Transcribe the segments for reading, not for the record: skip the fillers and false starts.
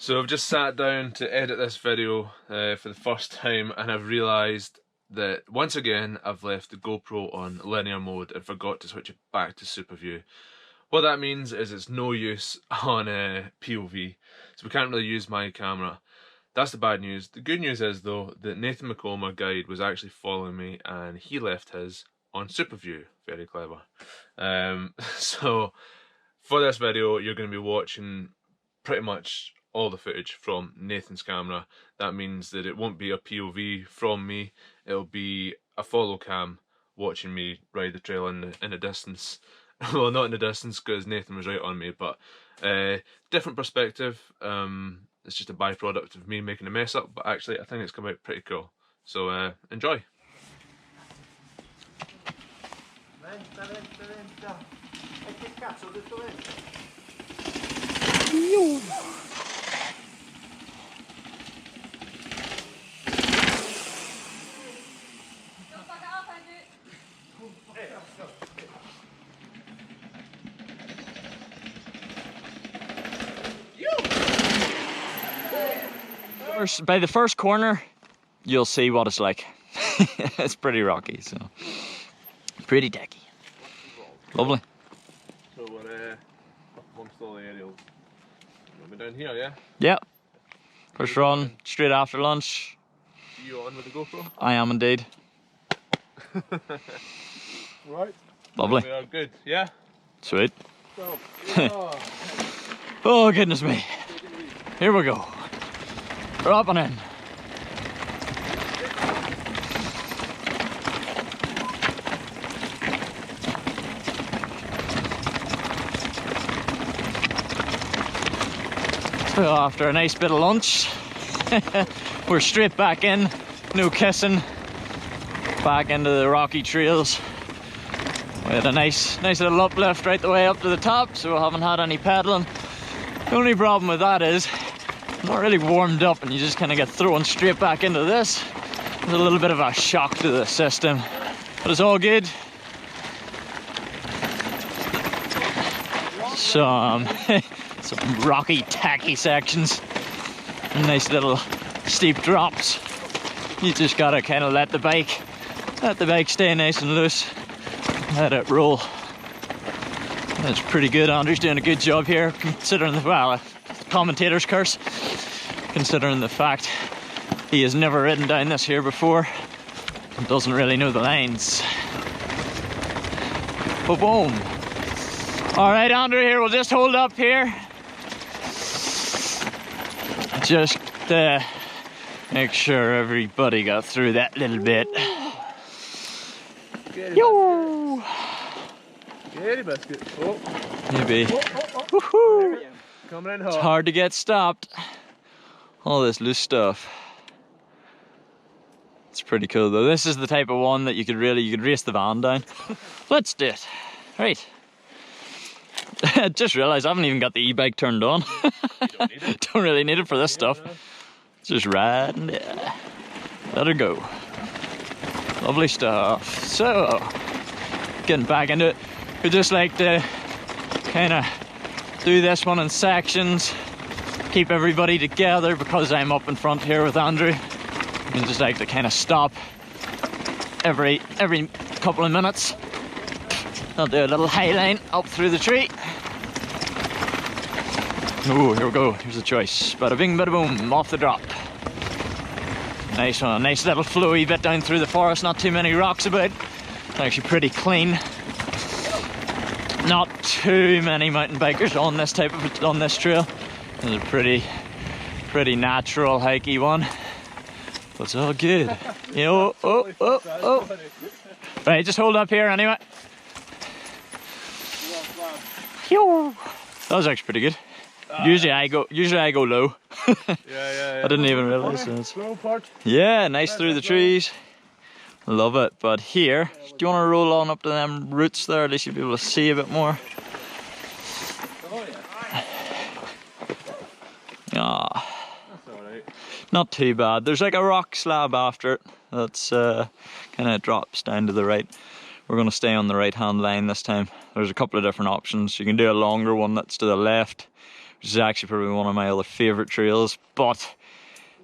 So I've just sat down to edit this video for the first time, and I've realised that once again I've left the GoPro on linear mode and forgot to switch it back to super view. What that means is it's no use on POV, so we can't really use my camera. That's the bad news. The good news is though that Nathan McCall, my guide, was actually following me and he left his on super view. Very clever. So for this video you're going to be watching pretty much all the footage from Nathan's camera. That means that it won't be a POV from me, it'll be a follow cam watching me ride the trail in the distance. Well, not in the distance because Nathan was right on me, but different perspective. It's just a byproduct of me making a mess up, but actually I think it's come out pretty cool. So enjoy. By the first corner, you'll see what it's like. It's pretty rocky, so pretty decky. Lovely. So we're up amongst all the aerials. We're down here, yeah? Yep. First run, straight after lunch. Are you on with the GoPro? I am indeed. Right. Lovely. We are good, yeah? Sweet. So, Oh goodness me. Here we go. We're up and in. So after a nice bit of lunch, we're straight back in, no kissing, back into the rocky trails. We had a nice little uplift right the way up to the top, so we haven't had any pedaling. The only problem with that is not really warmed up and you just kind of get thrown straight back into this. It's a little bit of a shock to the system, but it's all good. Some rocky, tacky sections, nice little steep drops. You just gotta kind of let the bike stay nice and loose, let it roll. That's pretty good. Andrew's doing a good job here, considering the commentator's curse. Considering the fact he has never ridden down this here before and doesn't really know the lines. Boom. Alright, Andrew, here, we'll just hold up here. Just make sure everybody got through that little bit. Yo! Gary biscuit. Oh. Maybe. Woohoo! Coming in hot. It's hard to get stopped. All this loose stuff. It's pretty cool though. This is the type of one that you could race the van down. Let's do it. Right. I just realised I haven't even got the e-bike turned on. You don't need it. Don't really need it for this stuff. Just riding it. Let her go. Lovely stuff. So, getting back into it. We just like to kind of do this one in sections. Keep everybody together because I'm up in front here with Andrew. And just like to kind of stop every couple of minutes. I'll do a little high line up through the tree. Oh, here we go. Here's the choice. Bada bing, bada boom, off the drop. Nice one. Nice little flowy bit down through the forest. Not too many rocks about. It's actually pretty clean. Not too many mountain bikers on this trail. It's a pretty natural hikey one, but it's all good. You know, oh. Right, just hold up here anyway. That was actually pretty good. Usually I go low. Yeah. I didn't even realise this. Yeah, nice through the trees. Love it. But here, do you want to roll on up to them roots there? At least you'll be able to see a bit more. Ah, That's alright. not too bad. There's like a rock slab after it that's kind of drops down to the right. We're going to stay on the right hand line this time. There's a couple of different options. You can do a longer one that's to the left, which is actually probably one of my other favourite trails, but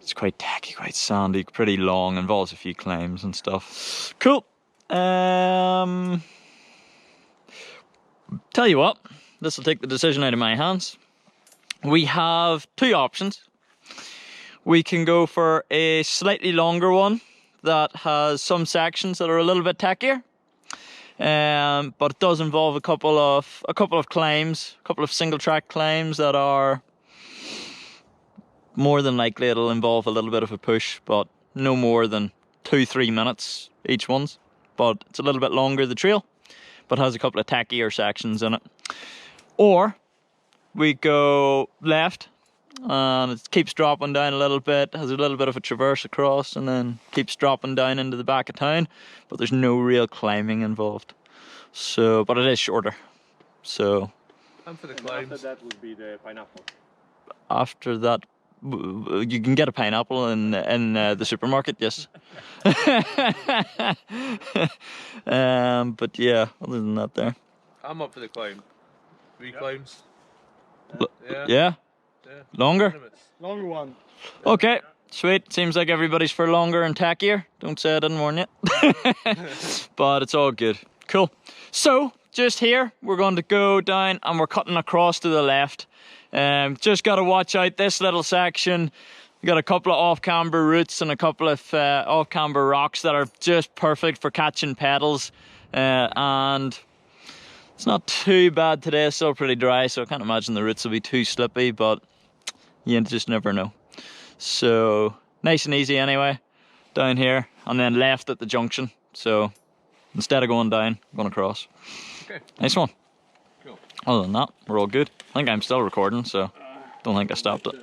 it's quite tacky, quite sandy, pretty long, involves a few climbs and stuff. Cool. Tell you what, this will take the decision out of my hands. We have two options. We can go for a slightly longer one that has some sections that are a little bit tackier, but it does involve a couple of climbs, a couple of single track climbs that are more than likely it'll involve a little bit of a push, but no more than 2-3 minutes each one's. But it's a little bit longer, the trail, but has a couple of tackier sections in it. Or we go left and it keeps dropping down a little bit, has a little bit of a traverse across, and then keeps dropping down into the back of town, but there's no real climbing involved. So, but it is shorter. So I'm for the climbs. After that would be the pineapple. After that, you can get a pineapple in the supermarket, yes. But yeah, other than that, there. I'm up for the climb. 3 climbs. Yeah. Longer. Longer one. Okay, sweet. Seems like everybody's for longer and tackier. Don't say I didn't warn you. But it's all good. Cool. So just here, we're going to go down and we're cutting across to the left. Just got to watch out this little section. We got a couple of off-camber roots and a couple of off-camber rocks that are just perfect for catching pedals. And it's not too bad today. It's still pretty dry, so I can't imagine the roots will be too slippy, but you just never know. So nice and easy anyway, down here, and then left at the junction. So instead of going down, I'm going across. Okay. Nice one. Cool. Other than that, we're all good. I think I'm still recording, so don't think I stopped it.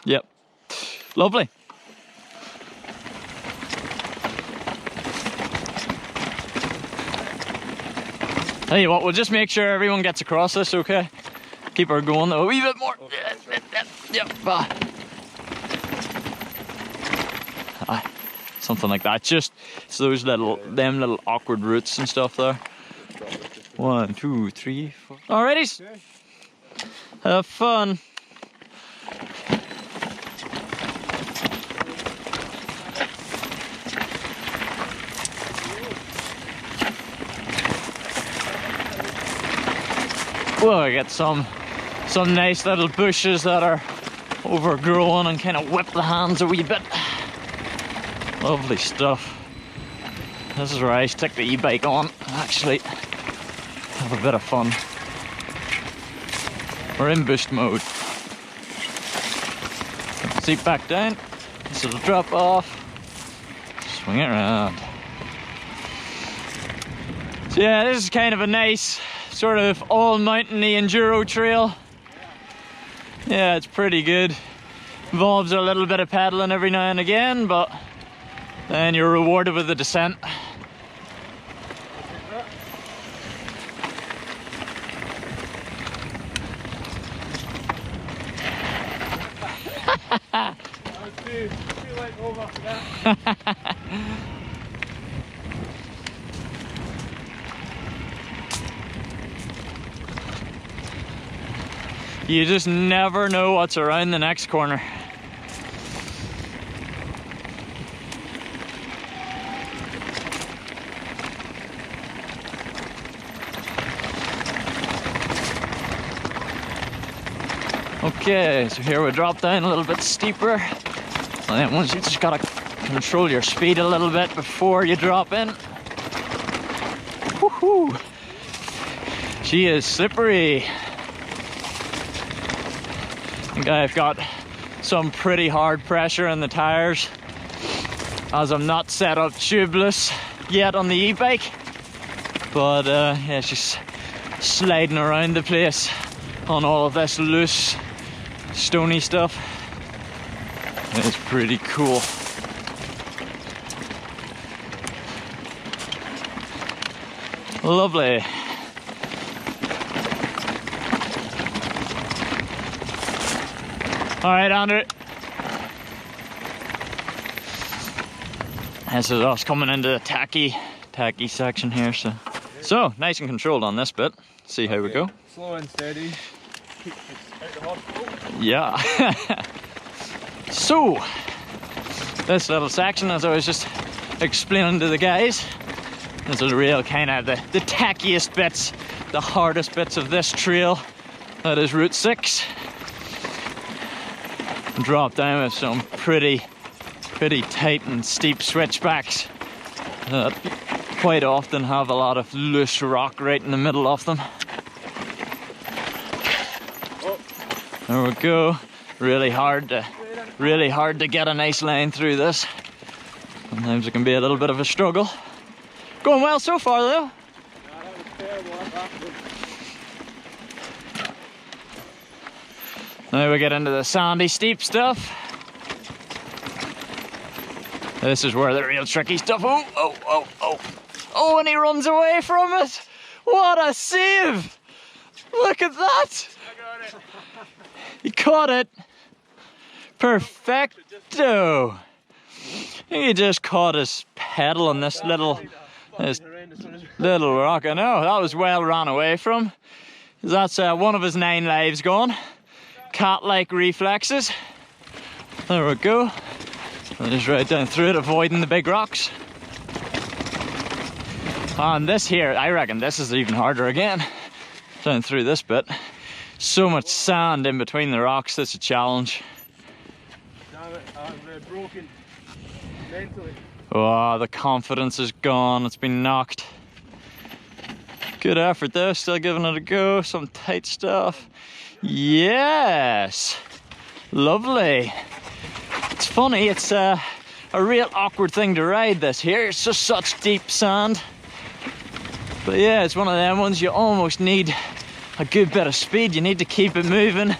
Yep. Lovely. Tell you what, we'll just make sure everyone gets across this, okay? Keep her going a wee bit more. Yep. Something like that. Just it's those little awkward roots and stuff there. 1, 2, 3, 4. Alrighty. Have fun. Well, I got some nice little bushes that are overgrown and kind of whip the hands a wee bit. Lovely stuff. This is where I stick the e-bike on, actually. Have a bit of fun. We're in boost mode. Seat back down. This will drop off. Swing it around. So yeah, this is kind of a nice sort of all mountainy enduro trail. Yeah, it's pretty good. Involves a little bit of pedaling every now and again, but then you're rewarded with a descent. You just never know what's around the next corner. Okay, so here we drop down a little bit steeper. And then once you just gotta control your speed a little bit before you drop in. Woohoo! She is slippery. I think I've got some pretty hard pressure in the tires, as I'm not set up tubeless yet on the e-bike. But yeah, she's sliding around the place on all of this loose, stony stuff. It's pretty cool. Lovely. All right, Andrew. This is us coming into the tacky section here. So nice and controlled on this bit. See how we go. Slow and steady. Out the hospital. Yeah. So, this little section, as I was just explaining to the guys, this is real kind of the tackiest bits, the hardest bits of this trail. That is Route 6. Drop down with some pretty tight and steep switchbacks that quite often have a lot of loose rock right in the middle of them. There we go. Really hard to get a nice line through this. Sometimes it can be a little bit of a struggle. Going well so far though. Now we get into the sandy, steep stuff. This is where the real tricky stuff. Oh, and he runs away from it. What a save! Look at that. I got it. He caught it. Perfecto. He just caught his pedal on this little rock. I know, that was well ran away from. That's one of his 9 lives gone. Cat-like reflexes. There we go. And just right down through it, avoiding the big rocks. And this here, I reckon this is even harder again. Down through this bit. So much sand in between the rocks, that's a challenge. Damn it, I'm broken mentally. Oh, the confidence is gone, it's been knocked. Good effort though, still giving it a go, some tight stuff. Yes! Lovely. It's funny, it's a real awkward thing to ride this here. It's just such deep sand. But yeah, it's one of them ones you almost need a good bit of speed. You need to keep it moving.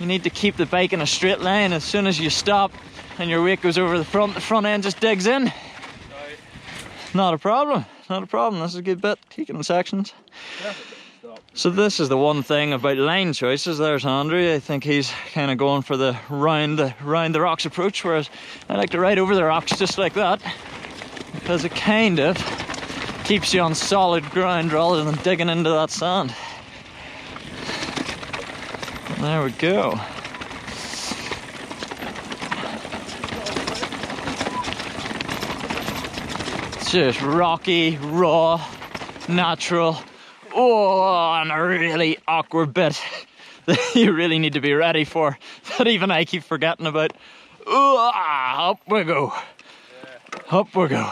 You need to keep the bike in a straight line. As soon as you stop and your weight goes over the front end just digs in. Right. Not a problem, not a problem. This is a good bit, keeping in sections. Yeah. So this is the one thing about line choices. There's Andrew. I think he's kind of going for the round the rocks approach, whereas I like to ride over the rocks just like that, because it kind of keeps you on solid ground rather than digging into that sand. There we go. It's just rocky, raw, natural. Oh, and a really awkward bit that you really need to be ready for, that even I keep forgetting about. Oh, up we go. Yeah. Up we go.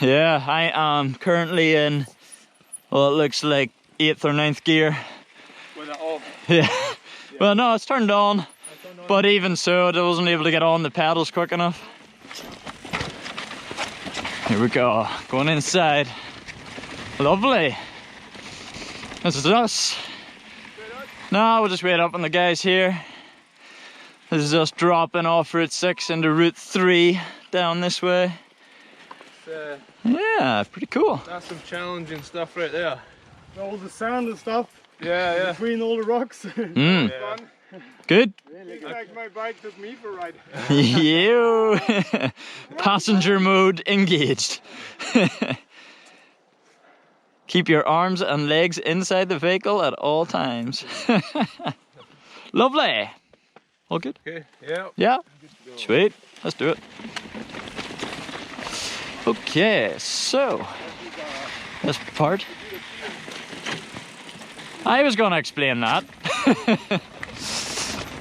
Yeah, I am currently in, well, it looks like 8th or 9th gear. With it off. Yeah. Well, no, it's turned on, but even so, I wasn't able to get on the pedals quick enough. Here we go, going inside. Lovely. This is us. Now we'll just wait up on the guys here. This is us dropping off Route 6 into Route 3 down this way. Yeah, pretty cool. That's some challenging stuff right there. All the sand and stuff. Yeah. Between all the rocks. Mm. Fun. Good. Really like my bike took me for a ride. You. Passenger mode engaged. Keep your arms and legs inside the vehicle at all times. Lovely. All good? Okay, yeah. Yeah. Sweet. Let's do it. Okay, so this part. I was going to explain that.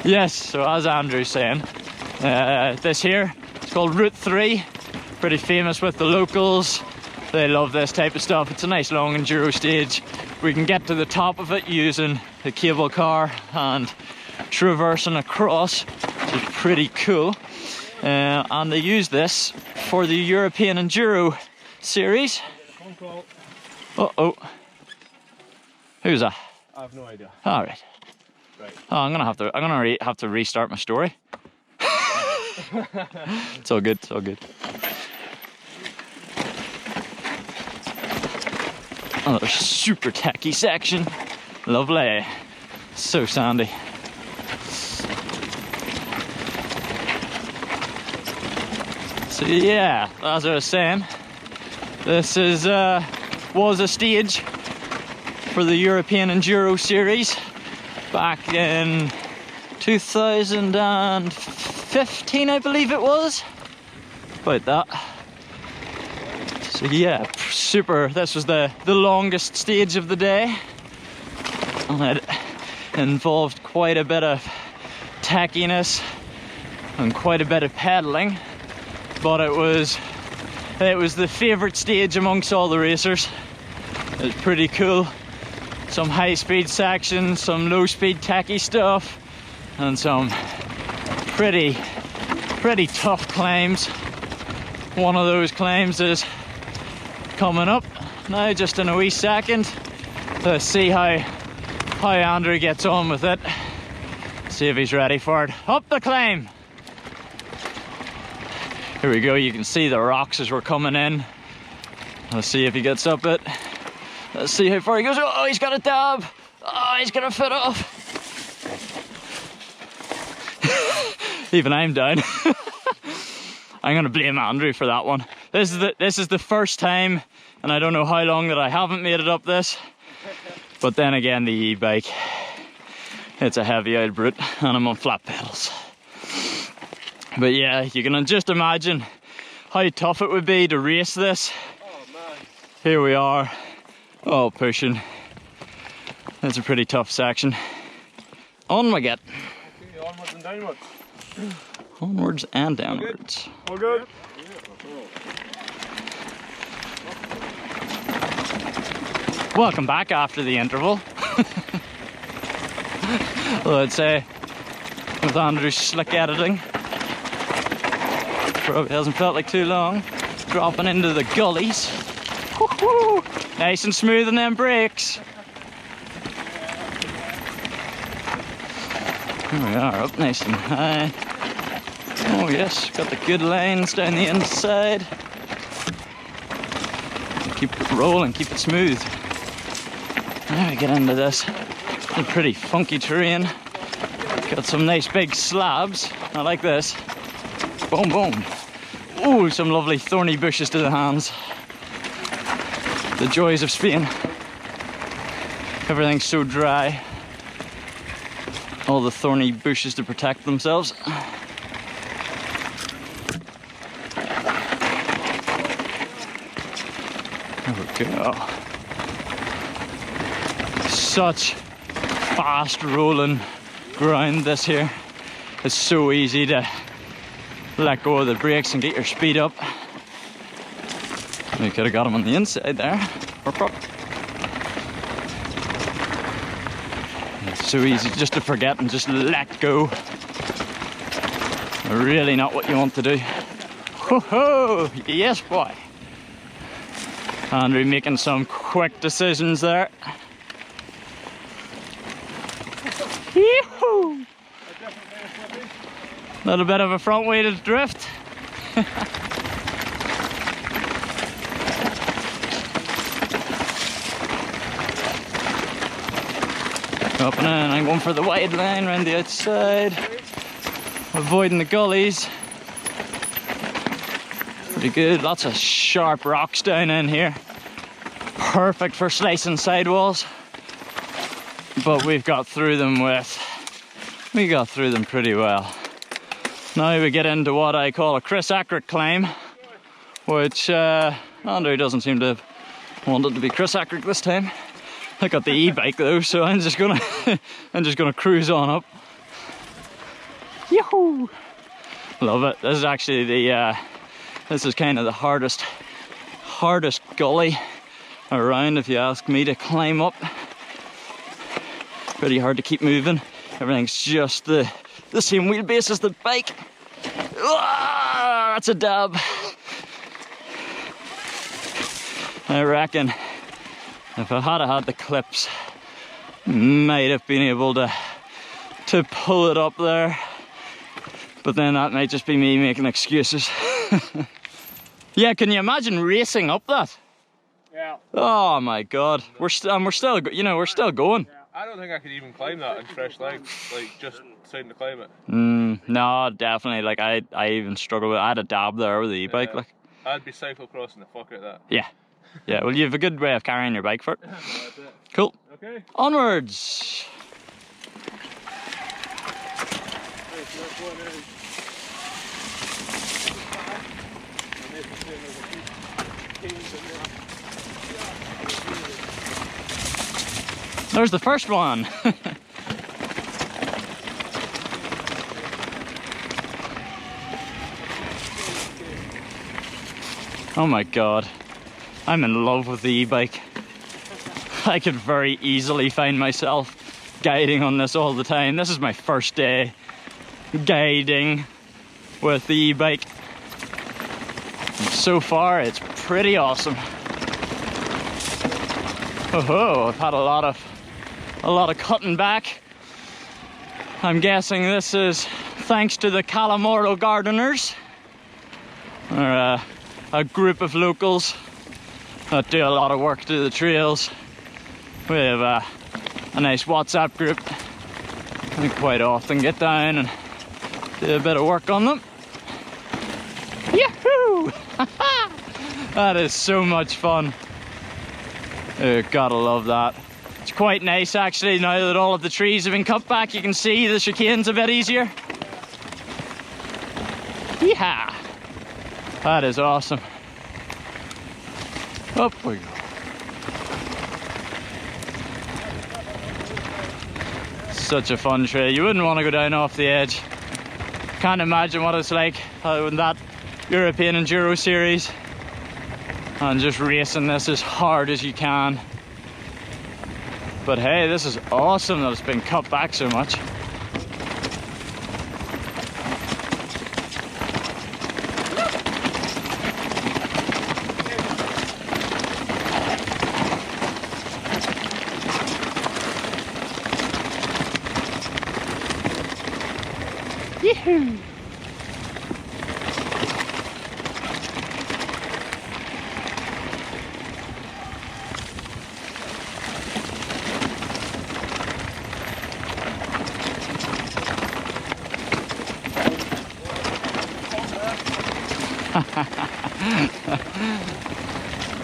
Yes, so as Andrew's saying, this here, it's called Route 3. Pretty famous with the locals. They love this type of stuff. It's a nice long enduro stage. We can get to the top of it using the cable car and traversing across, which is pretty cool. And they use this for the European Enduro series. Uh-oh. Who's that? I have no idea. All right. Right. Oh, I'm gonna have to restart my story. It's all good. It's all good. Another super tacky section. Lovely. So sandy. So yeah, as I was saying, this is was a stage for the European Enduro series. back in 2015, I believe it was. About that. So yeah, super. This was the longest stage of the day. And it involved quite a bit of tackiness and quite a bit of pedaling. But it was the favourite stage amongst all the racers. It was pretty cool. Some high speed sections, some low speed tacky stuff, and some pretty tough climbs. One of those climbs is coming up now, just in a wee second. Let's see how Andrew gets on with it. See if he's ready for it. Up the climb! Here we go, you can see the rocks as we're coming in. Let's see if he gets up it. Let's see how far he goes. Oh, he's got a dab! Oh, he's gonna fit off! Even I'm down. I'm gonna blame Andrew for that one. This is the first time, and I don't know how long that I haven't made it up this. But then again, the e-bike, it's a heavy old brute, and I'm on flat pedals. But yeah, you can just imagine how tough it would be to race this. Oh man. Here we are, all pushing. It's a pretty tough section. On we get. Okay, onwards and downwards. Onwards and downwards. All good? Welcome back after the interval. Well, I'd say with Andrew's slick editing, probably hasn't felt like too long. Dropping into the gullies. Woo-hoo! Nice and smooth on them brakes. Here we are, up nice and high. Oh yes, got the good lines down the inside. Keep it rolling, keep it smooth. Now we get into this pretty funky terrain. Got some nice big slabs. I like this. Boom, boom. Ooh, some lovely thorny bushes to the hands. The joys of Spain. Everything's so dry. All the thorny bushes to protect themselves. There we go. Such fast rolling ground this here. It's so easy to let go of the brakes and get your speed up. We could have got him on the inside there. It's so easy just to forget and just let go. Really not what you want to do. Ho ho! Yes, boy. Andrew making some quick decisions there. Yee-hoo! Little bit of a front weighted drift. Up and in, I'm going for the wide line around the outside, avoiding the gullies. Pretty good, lots of sharp rocks down in here. Perfect for slicing sidewalls. But we got through them pretty well. Now we get into what I call a Chris Ackrick climb, which Andrew doesn't seem to have wanted to be Chris Ackrick this time. I got the e-bike though, so I'm just gonna cruise on up. Yahoo! Love it. This is actually this is kind of the hardest gully around, if you ask me, to climb up. Pretty hard to keep moving. Everything's just the same wheelbase as the bike. That's a dab. I reckon if I had the clips, might have been able to pull it up there, but then that might just be me making excuses. Yeah, can you imagine racing up that? Yeah. Oh my god, we're still going. I don't think I could even climb that in fresh legs, like just starting to climb it. No, definitely. Like I even struggle with. I had a dab there with the e-bike. Yeah. Like I'd be cyclocrossing the fuck out of that. yeah. Well, you have a good way of carrying your bike for it. That's it. Cool. Okay. Onwards. There's the first one. Oh my god, I'm in love with the e-bike. I could very easily find myself guiding on this all the time. This is my first day guiding with the e-bike. So far it's pretty awesome. Oh, I've had a lot of cutting back. I'm guessing this is thanks to the Calamoro Gardeners. They're a group of locals that do a lot of work to the trails. We have a nice WhatsApp group. We quite often get down and do a bit of work on them. Yahoo! That is so much fun. Oh, gotta love that. It's quite nice actually, now that all of the trees have been cut back, you can see the chicane's a bit easier. Yeehaw! That is awesome. Up we go. Such a fun trail. You wouldn't want to go down off the edge. Can't imagine what it's like in that European Enduro series. And just racing this as hard as you can. But hey, this is awesome that it's been cut back so much. Yee-hoo!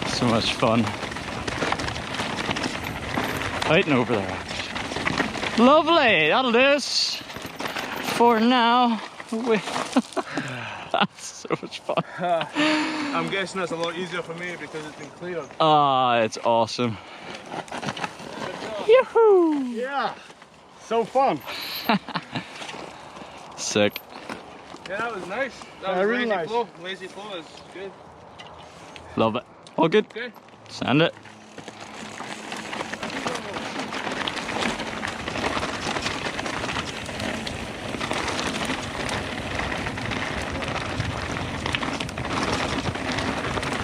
So much fun. Fighting over there. Lovely! That'll do us for now. That's so much fun. I'm guessing that's a lot easier for me because it's been cleared. Ah, it's awesome. Yoo-hoo! Yeah, so fun. Sick. Yeah, that was nice. That was really nice. flow. Lazy flow is good. Love it. All good? Okay. Send it.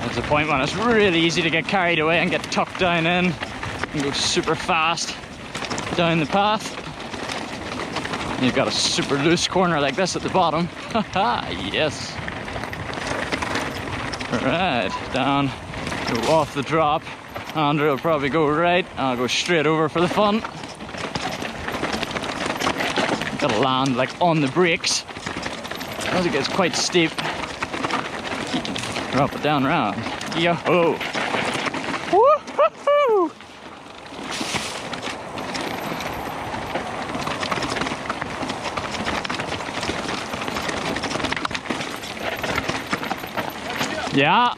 There's a point when it's really easy to get carried away and get tucked down in and go super fast down the path. You've got a super loose corner like this at the bottom. Haha, yes. Right, down, go off the drop. Andrew will probably go right. I'll go straight over for the fun. Gotta land like on the brakes as it gets quite steep. Drop it down around. Yo-ho! Woo-hoo-hoo! Yeah.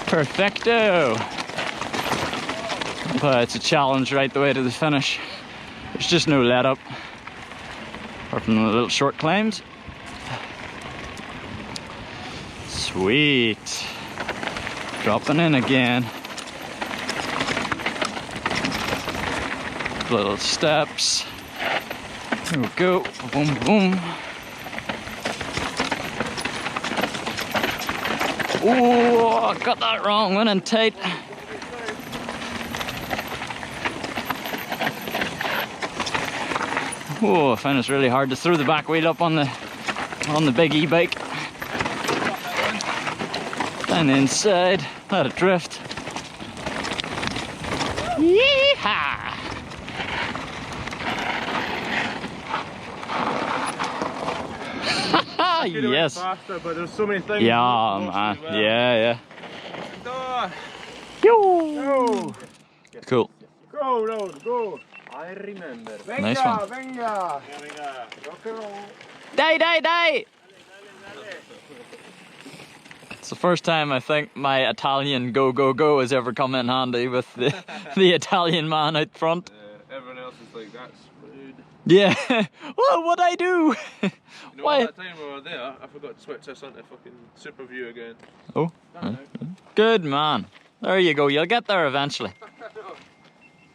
Perfecto. But it's a challenge right the way to the finish. There's just no let up. Apart from the little short climbs. Sweet. Dropping in again. Little steps. Here we go. Boom, boom. Oh, I got that wrong. Went in tight. Oh, I find it's really hard to throw the back wheel up on the big e-bike. Down the inside, let it drift. Yeehaw! Yes. Faster, but there's so many things. Yeah, man. Well. Yeah. Go. Yo. Go. Cool. Go, road, go. I remember. Nice one. Venga! Venga! Rock and roll. Die! It's the first time I think my Italian go has ever come in handy with the Italian man out front. Everyone else is like, that's rude. Yeah. Well, what'd I do? You know, Why? that time we were there, I forgot to switch this onto fucking Super View again. Oh. Good man. There you go. You'll get there eventually.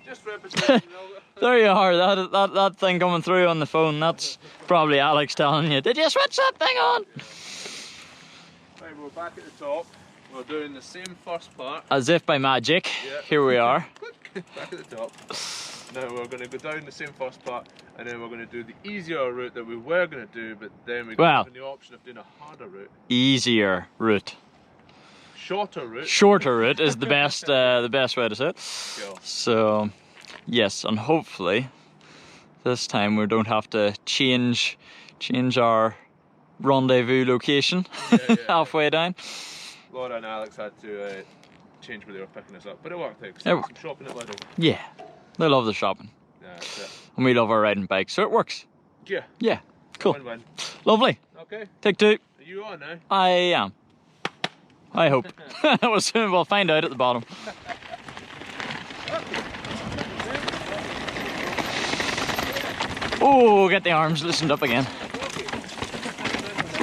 Just representing, you know. There you are. That thing coming through on the phone. That's probably Alex telling you. Did you switch that thing on? Right, we're back at the top. We're doing the same first part. As if by magic. Yeah. Here we are. Back at the top. Now we're going to go down the same first part, and then we're going to do the easier route that we were going to do, but then we got given the option of doing a harder route. Easier route. Shorter route. Shorter route is the best way to say it. Cool. So, yes, and hopefully this time we don't have to change our rendezvous location halfway down. Laura and Alex had to change where they were picking us up, but it worked out. It worked. Some shopping at Lidl. Yeah, they love the shopping. Yeah, that's it. And we love our riding bikes, so it works. Yeah. Yeah, cool. Win-win. Lovely. Okay. Take two. Are you on now? I am. I hope. We'll find out at the bottom. Oh, get the arms loosened up again.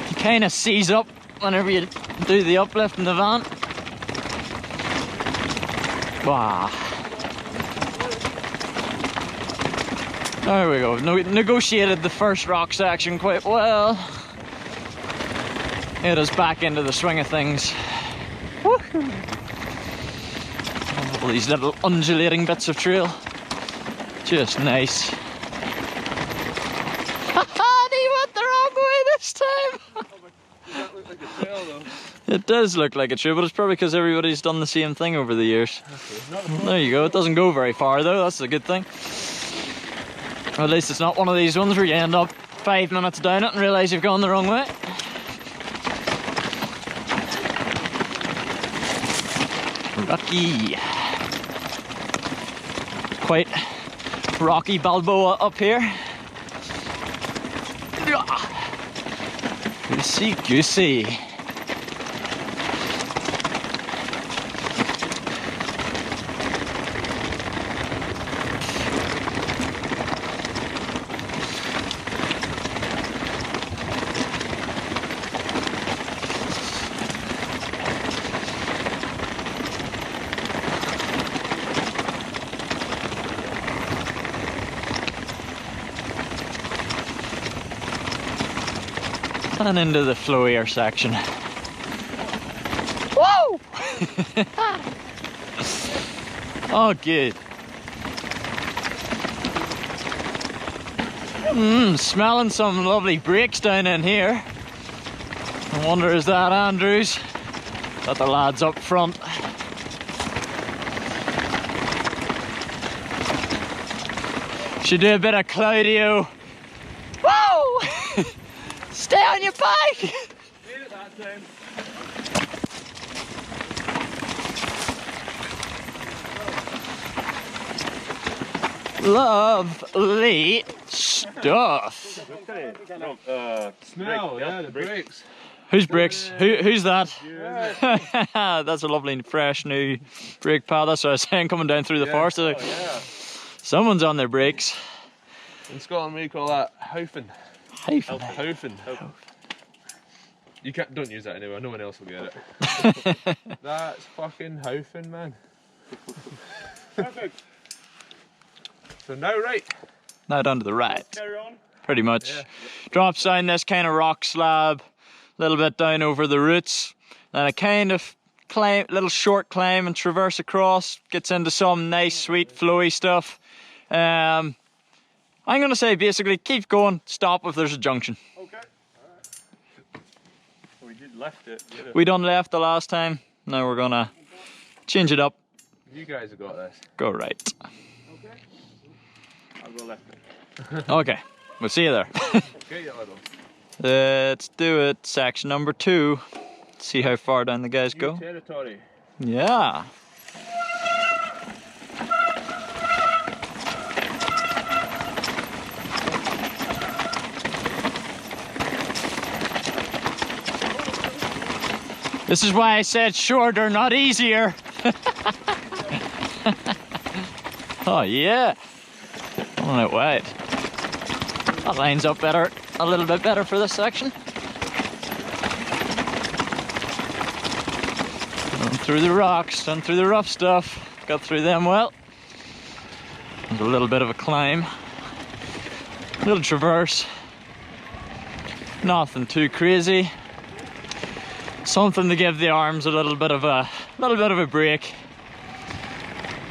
You kind of seize up whenever you do the uplift in the van. Wow. There we go. Negotiated the first rock section quite well. It is back into the swing of things. Woohoo! All these little undulating bits of trail. Just nice. Haha, he went the wrong way this time! Does that look like a trail though? It does look like a trail, but it's probably because everybody's done the same thing over the years. There you go, it doesn't go very far though, that's a good thing. Or at least it's not one of these ones where you end up 5 minutes down it and realise you've gone the wrong way. Rocky. Quite Rocky Balboa up here. Goosey goosey. And into the flowier section. Whoa! Oh, good. Smelling some lovely brakes down in here. I wonder, is that Andrews? Got the lads up front. Should do a bit of Claudio. Whoa! Stay on your bike! Made it that time. Lovely stuff. Smell, yeah, the brakes. Whose brakes? Who's that? Yeah. That's a lovely, fresh, new brake pad. That's what I was saying, coming down through the forest. Oh, yeah. Someone's on their brakes. In Scotland we call that houfen. Houfen. You don't use that anywhere, no one else will get it. That's fucking houfen, man. Perfect. So now right. Now down to the right. Carry on. Pretty much. Drops down this kind of rock slab, a little bit down over the roots, then a kind of climb, little short climb and traverse across, gets into some nice, sweet, flowy stuff. I'm gonna say basically keep going, stop if there's a junction. Okay. Alright. We did left it. We done left the last time, now we're gonna change it up, You guys have got this. go right. Okay. I'll go left. Okay, we'll see you there. Get your little. Let's do it, section number 2. See how far down the guys go. Territory. Yeah. This is why I said shorter, not easier. Oh yeah. On it wide. That lines up better, a little bit better for this section. Done through the rocks, done through the rough stuff. Got through them well. There's a little bit of a climb. A little traverse. Nothing too crazy. Something to give the arms a little bit of a break.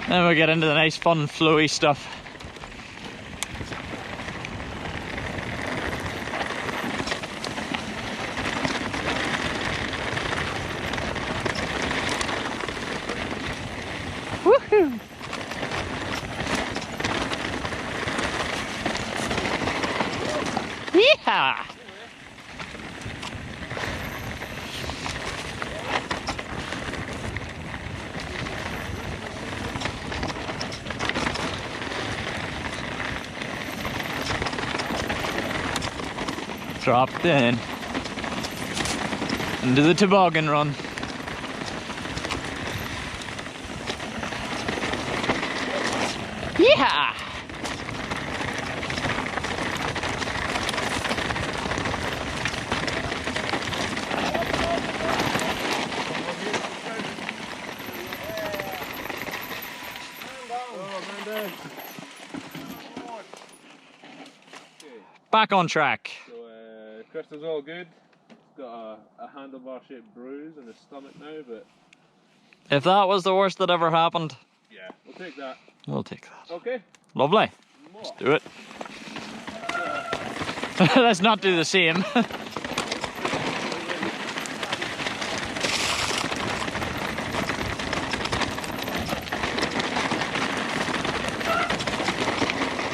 Then we get into the nice fun flowy stuff. Woohoo! Yeehaw! Dropped in into the toboggan run. Yeehaw! Back on track. Krista's all good. He's got a handlebar shaped bruise in his stomach now, but If that was the worst that ever happened, yeah, we'll take that. we'll take that. Okay. Lovely. Let's do it. Let's not do the same.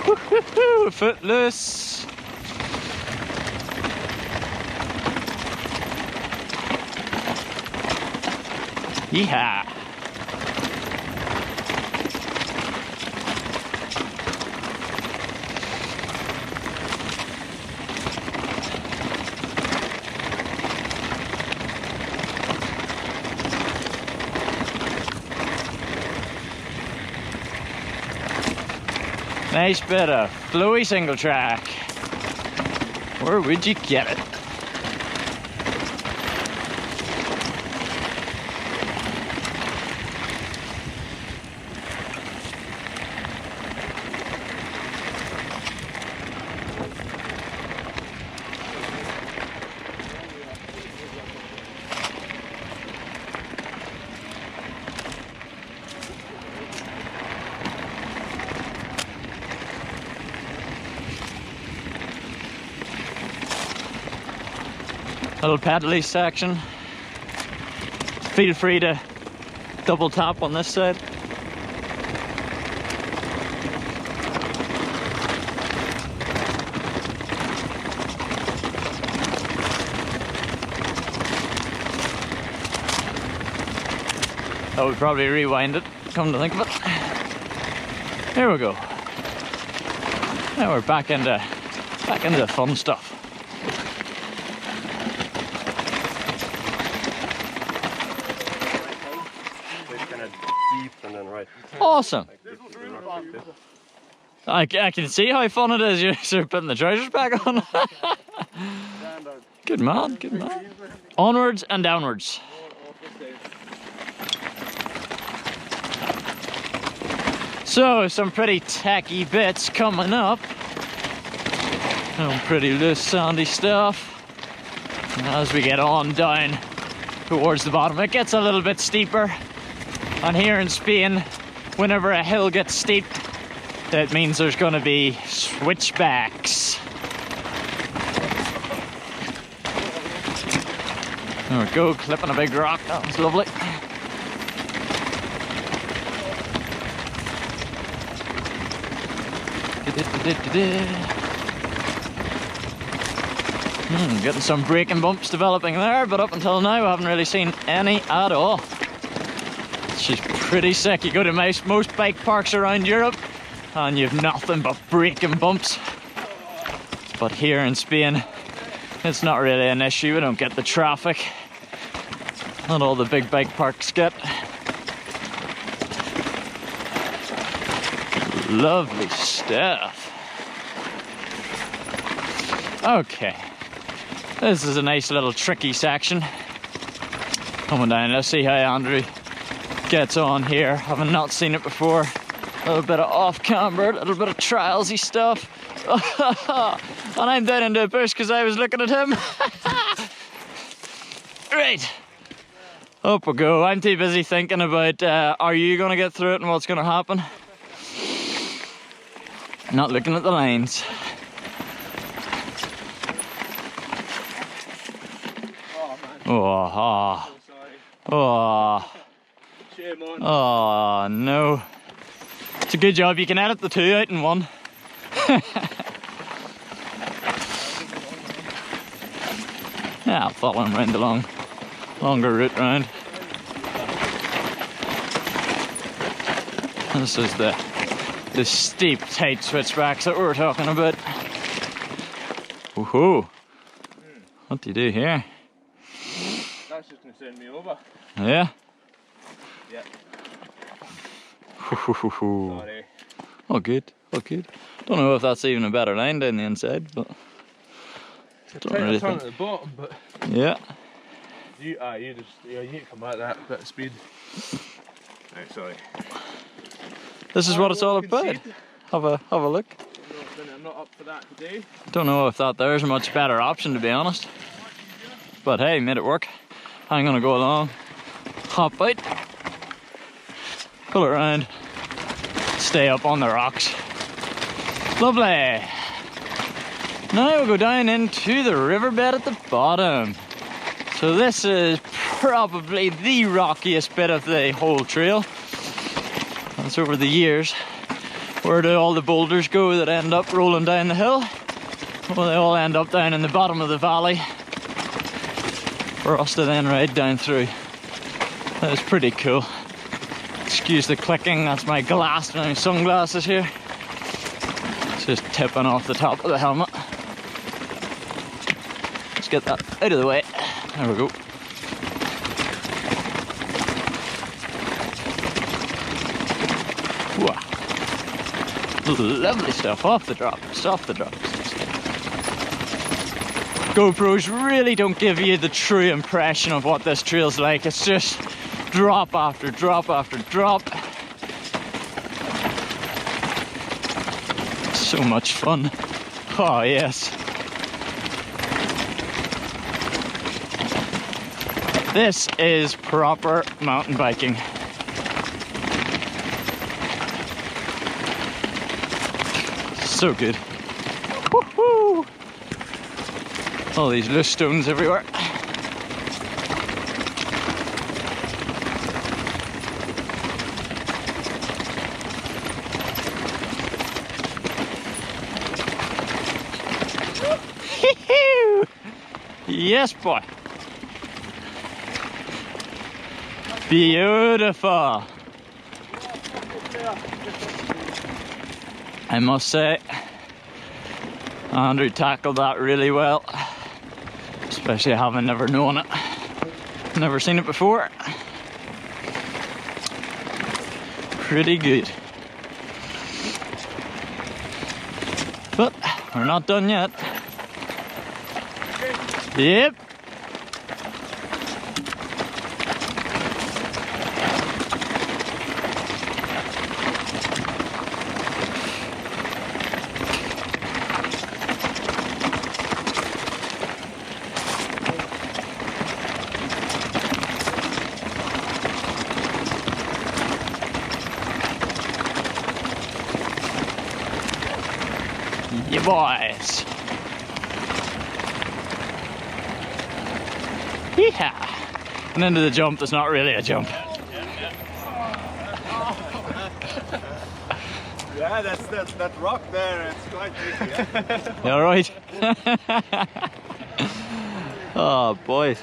Woo-hoo-hoo, footloose. Yeehaw. Nice bit of flowy single track. Where would you get it? Little paddly section. Feel free to double tap on this side. I would probably rewind it, come to think of it. Here we go. Now we're back into the fun stuff. Awesome. I can see how fun it is. You're putting the trousers back on. Good man, good man. Onwards and downwards. So, some pretty tacky bits coming up. Some pretty loose, sandy stuff. And as we get on down towards the bottom, it gets a little bit steeper. And here in Spain, whenever a hill gets steep, that means there's going to be switchbacks. There we go, clipping a big rock. That was lovely. Getting some braking bumps developing there, but up until now I haven't really seen any at all. She's pretty sick. You go to most bike parks around Europe and you've nothing but braking bumps. But here in Spain, it's not really an issue. We don't get the traffic. Not all the big bike parks get. Lovely stuff. Okay, this is a nice little tricky section. Coming down, let's see how Andrew gets on here. Having not seen it before. A little bit of off camber, a little bit of trialsy stuff. And I'm down into a bush because I was looking at him. Right, up we go. I'm too busy thinking about are you going to get through it and what's going to happen. Not looking at the lines. Oh, oh, Shame on. oh, no. It's a good job you can edit the two out in one. Yeah, I'll follow him round the longer route round. This is the steep, tight switchbacks that we were talking about. Woohoo! What do you do here? That's just gonna send me over. Yeah? Yeah. Sorry. Sorry. Oh good, oh good. Don't know if that's even a better line down the inside, but don't really turn think. at the bottom, but Yeah. you need to come at that bit of speed. Right, sorry. This is what it's all about. Have a look. I'm not up for that today. Don't know if there's a much better option, to be honest. But hey, made it work. I'm gonna go along, hop out, pull it around, stay up on the rocks. Lovely. Now we'll go down into the riverbed at the bottom. So this is probably the rockiest bit of the whole trail. That's over the years. Where do all the boulders go that end up rolling down the hill? Well, they all end up down in the bottom of the valley for us to then ride down through. That was pretty cool. Excuse the clicking, that's my glass, my sunglasses here. It's just tipping off the top of the helmet. Let's get that out of the way. There we go. Wow. Lovely stuff, off the drops, off the drops. GoPros really don't give you the true impression of what this trail's like. It's just drop after drop after drop. So much fun. Oh yes. This is proper mountain biking. So good. Woohoo! All these loose stones everywhere. Yes, boy. Beautiful. I must say, Andrew tackled that really well, especially having never known it, never seen it before. Pretty good. But we're not done yet. Yep. Yeah, boys. Yeehaw. And into the jump that's not really a jump. Yeah, that rock there, it's quite tricky. You alright? Oh, boys.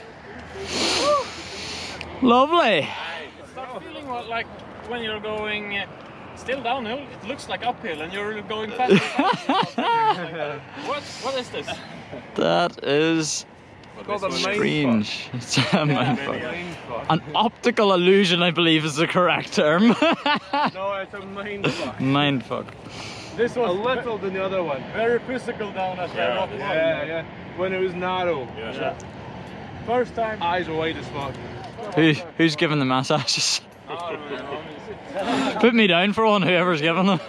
Lovely. Start feeling like when you're going still downhill, it looks like uphill and you're going faster. What is this? That is called a mind Strange. It's a mindfuck. fuck. An optical illusion, I believe, is the correct term. No, it's a mind fuck. Mindfuck. This was a little than the other one. Very physical down at rock bottom. Yeah. When it was narrow. Yeah. First time. Eyes wide as fuck. Who's giving the massages? Put me down for one, whoever's giving them.